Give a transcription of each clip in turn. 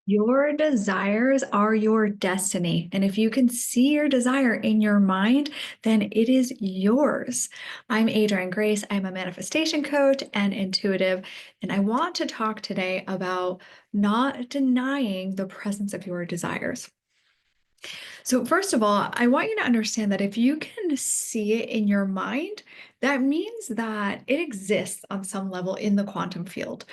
Your desires are your destiny. And if you can see your desire in your mind, then it is yours. I'm Adrienne Grace. I'm a manifestation coach and intuitive. And I want to talk today about not denying the presence of your desires. So, first of all, I want you to understand that if you can see it in your mind, that means that it exists on some level in the quantum field.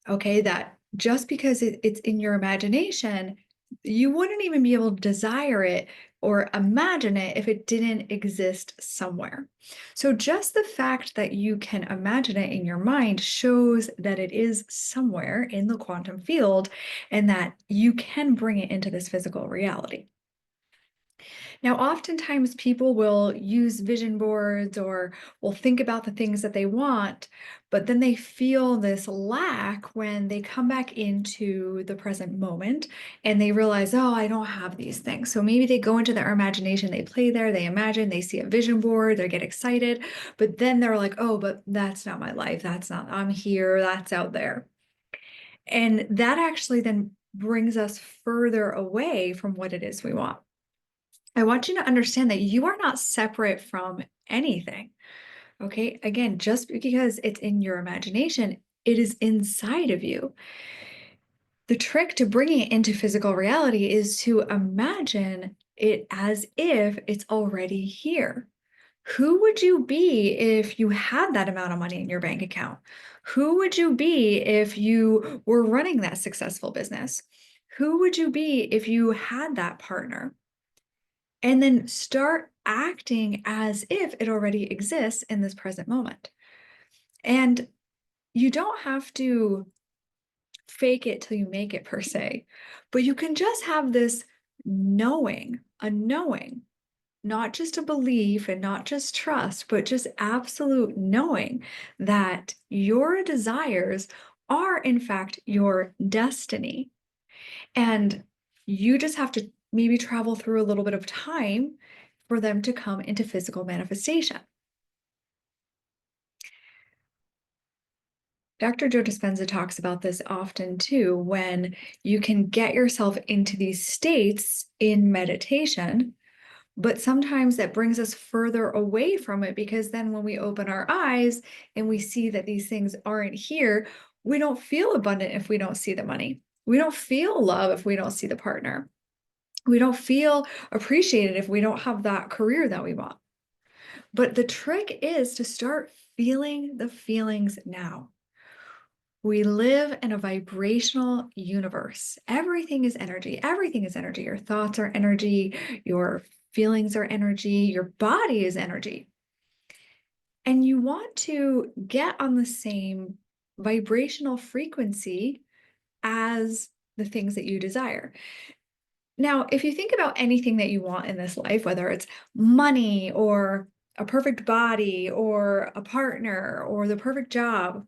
Okay, that just because it's in your imagination, you wouldn't even be able to desire it or imagine it if it didn't exist somewhere. So just the fact that you can imagine it in your mind shows that it is somewhere in the quantum field and that you can bring it into this physical reality. Now, oftentimes people will use vision boards or will think about the things that they want, but then they feel this lack when they come back into the present moment and they realize, oh, I don't have these things. So maybe they go into their imagination, they play there, they imagine, they see a vision board, they get excited, but then they're like, oh, but that's not my life. That's not, I'm here, that's out there. And that actually then brings us further away from what it is we want. I want you to understand that you are not separate from anything. Okay. Again, just because it's in your imagination, it is inside of you. The trick to bringing it into physical reality is to imagine it as if it's already here. Who would you be if you had that amount of money in your bank account? Who would you be if you were running that successful business? Who would you be if you had that partner? And then start acting as if it already exists in this present moment. And you don't have to fake it till you make it per se, but you can just have this knowing, a knowing, not just a belief and not just trust, but just absolute knowing that your desires are in fact your destiny. And you just have to maybe travel through a little bit of time for them to come into physical manifestation. Dr. Joe Dispenza talks about this often too, when you can get yourself into these states in meditation, but sometimes that brings us further away from it because then when we open our eyes and we see that these things aren't here, we don't feel abundant if we don't see the money. We don't feel love if we don't see the partner. We don't feel appreciated if we don't have that career that we want. But the trick is to start feeling the feelings now. We live in a vibrational universe. Everything is energy. Everything is energy. Your thoughts are energy. Your feelings are energy. Your body is energy. And you want to get on the same vibrational frequency as the things that you desire. Now, if you think about anything that you want in this life, whether it's money or a perfect body or a partner or the perfect job,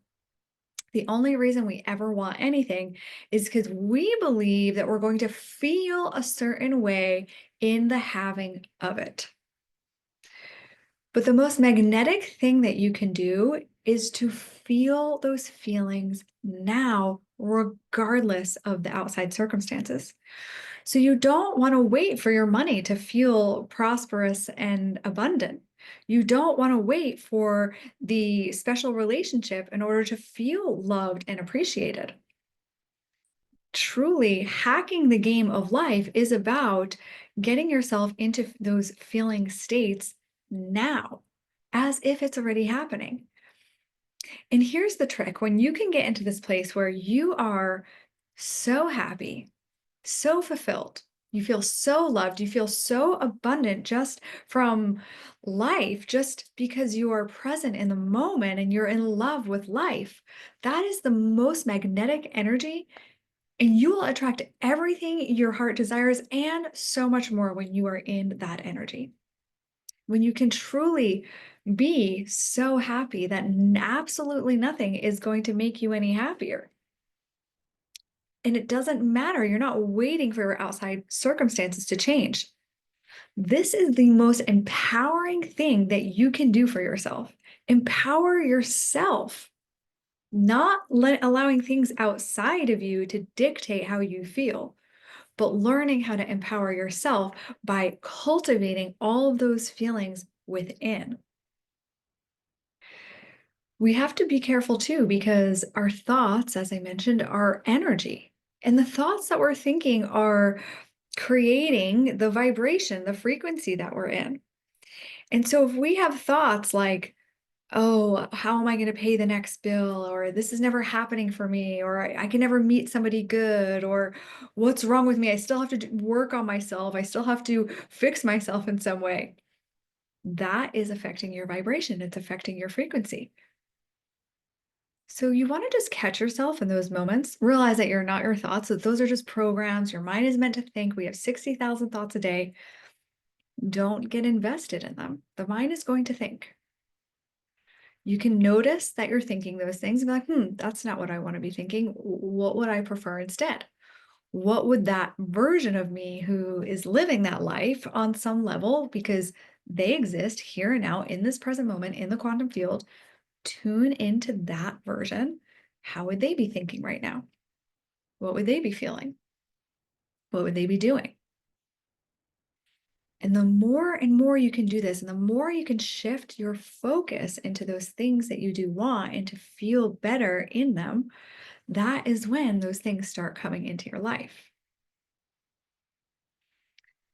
the only reason we ever want anything is because we believe that we're going to feel a certain way in the having of it. But the most magnetic thing that you can do is to feel those feelings now, regardless of the outside circumstances. So you don't want to wait for your money to feel prosperous and abundant. You don't want to wait for the special relationship in order to feel loved and appreciated. Truly, hacking the game of life is about getting yourself into those feeling states now, as if it's already happening. And here's the trick: when you can get into this place where you are so happy, so fulfilled, you feel so loved, you feel so abundant just from life, just because you are present in the moment and you're in love with life, that is the most magnetic energy. And you will attract everything your heart desires and so much more when you are in that energy. When you can truly be so happy that absolutely nothing is going to make you any happier. And it doesn't matter. You're not waiting for your outside circumstances to change. This is the most empowering thing that you can do for yourself. Empower yourself. Not allowing things outside of you to dictate how you feel, but learning how to empower yourself by cultivating all of those feelings within. We have to be careful too, because our thoughts, as I mentioned, are energy. And the thoughts that we're thinking are creating the vibration, the frequency that we're in. And so if we have thoughts like, oh, how am I going to pay the next bill? Or this is never happening for me, or I can never meet somebody good, or what's wrong with me? I still have to work on myself. I still have to fix myself in some way. That is affecting your vibration. It's affecting your frequency. So you want to just catch yourself in those moments, realize that you're not your thoughts, that those are just programs. Your mind is meant to think. We have 60,000 thoughts a day. Don't get invested in them. The mind is going to think. You can notice that you're thinking those things and be like, that's not what I want to be thinking. What would I prefer instead? What would that version of me who is living that life on some level, because they exist here and now in this present moment in the quantum field, tune into that version? How would they be thinking right now? What would they be feeling? What would they be doing? And the more and more you can do this, and the more you can shift your focus into those things that you do want and to feel better in them, that is when those things start coming into your life.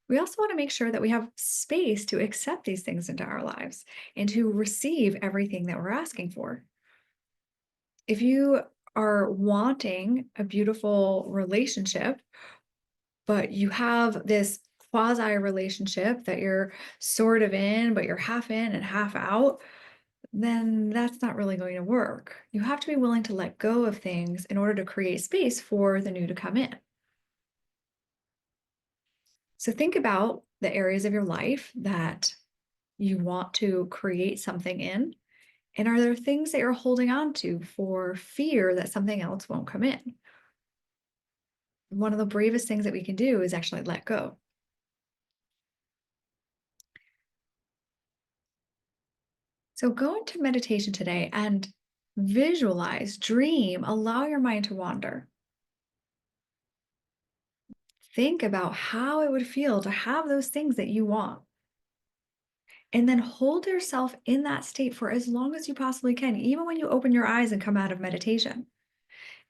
We also want to make sure that we have space to accept these things into our lives and to receive everything that we're asking for. If you are wanting a beautiful relationship, but you have this quasi relationship that you're sort of in, but you're half in and half out, then that's not really going to work. You have to be willing to let go of things in order to create space for the new to come in. So think about the areas of your life that you want to create something in. And are there things that you're holding on to for fear that something else won't come in? One of the bravest things that we can do is actually let go. So go into meditation today and visualize, dream, allow your mind to wander. Think about how it would feel to have those things that you want. And then hold yourself in that state for as long as you possibly can, even when you open your eyes and come out of meditation.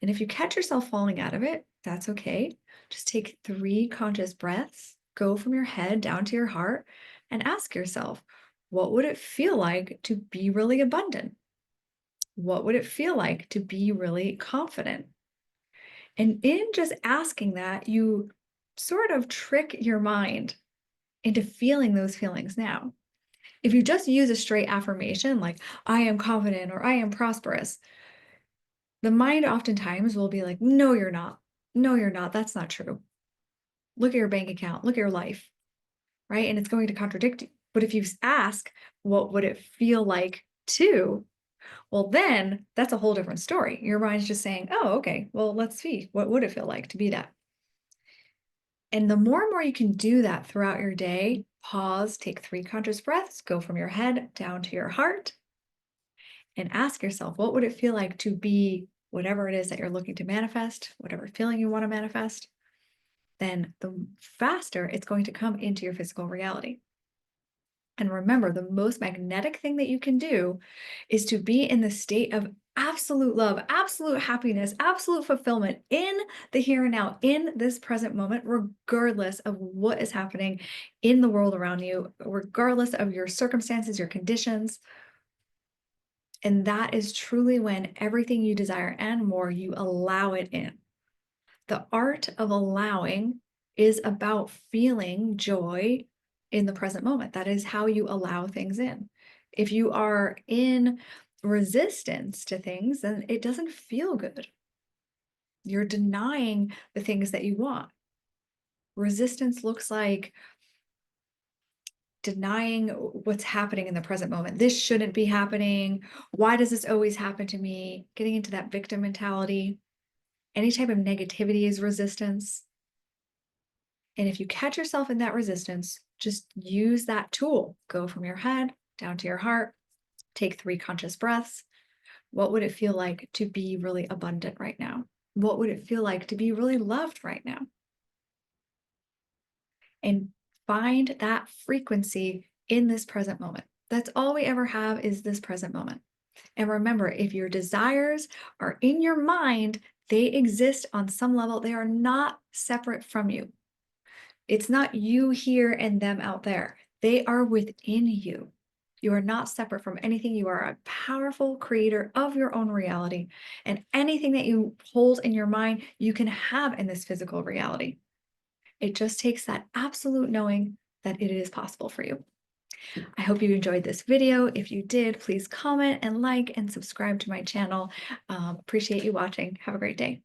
And if you catch yourself falling out of it, that's okay. Just take 3 conscious breaths, go from your head down to your heart, and ask yourself, what would it feel like to be really abundant? What would it feel like to be really confident? And in just asking that, you sort of trick your mind into feeling those feelings now. If you just use a straight affirmation like, I am confident or I am prosperous, the mind oftentimes will be like, no, you're not. No, you're not. That's not true. Look at your bank account. Look at your life. Right. And it's going to contradict you. But if you ask, what would it feel like to? Well, then that's a whole different story. Your mind's just saying, oh, okay, well, let's see. What would it feel like to be that? And the more and more you can do that throughout your day, pause, take 3 conscious breaths, go from your head down to your heart, and ask yourself, what would it feel like to be whatever it is that you're looking to manifest, whatever feeling you want to manifest? Then the faster it's going to come into your physical reality. And remember, the most magnetic thing that you can do is to be in the state of absolute love, absolute happiness, absolute fulfillment in the here and now, in this present moment, regardless of what is happening in the world around you, regardless of your circumstances, your conditions. And that is truly when everything you desire and more, you allow it in. The art of allowing is about feeling joy in the present moment. That is how you allow things in. If you are in resistance to things, then it doesn't feel good. You're denying the things that you want. Resistance looks like denying what's happening in the present moment. This shouldn't be happening. Why does this always happen to me? Getting into that victim mentality. Any type of negativity is resistance. And if you catch yourself in that resistance, just use that tool. Go from your head down to your heart, take 3 conscious breaths, What would it feel like to be really abundant right now? What would it feel like to be really loved right now? And find that frequency in this present moment. That's all we ever have is this present moment. And remember, if your desires are in your mind, they exist on some level. They are not separate from you. It's not you here and them out there. They are within you. You are not separate from anything. You are a powerful creator of your own reality. And anything that you hold in your mind, you can have in this physical reality. It just takes that absolute knowing that it is possible for you. I hope you enjoyed this video. If you did, please comment and like and subscribe to my channel. Appreciate you watching. Have a great day.